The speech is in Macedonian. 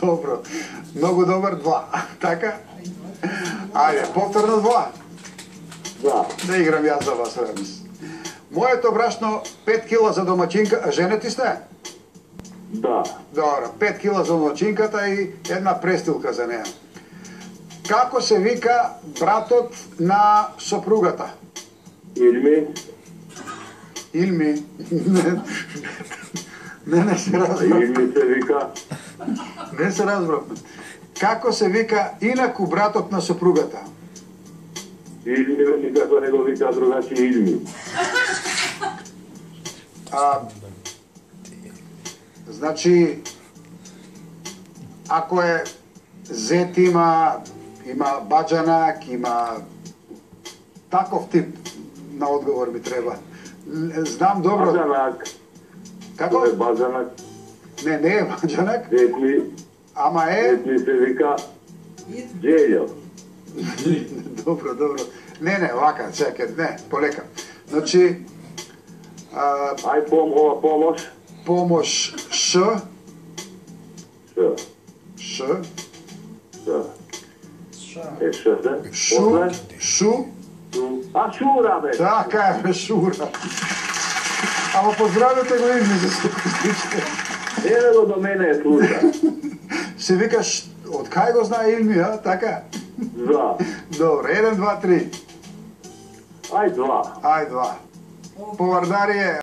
Добро. Многу добар 2. Така? Ајде, повторно 2. Да. Да играм јас за вас, Рамис. Моето брашно 5 кила за домаќинка, женети сте? Да. Добро, 5 кила за домаќинката и една престилка за неа. Како се вика братот на сопругата? Илми. Илми. Не се разбрав. Илми се вика. Не се разбрав. Како се вика инаку братот на сопругата? Илми никако не го вика другачи Илми. Значи, ако е зет има баџанак, има таков тип на одговор ми треба. Знам добро. Баџанак. Како? Тоа е баџанак. Не е баџанак. Детли. Ама е... Детли се вика Джелјо. Добро. Не, вака, чекай, не, полека. Значи... Ај ова помош. Помош Ш. Ш. Е Ш, да? Шу. А Шура, бе! Така е, Шура. Ама поздравите го Илми за статистичка. Еве го до мене е слуша. Се викаш, од кај го знае Илми, а? Така? Да. Добро, 1, 2, 3. Ај 2. Ај 2. Повардари е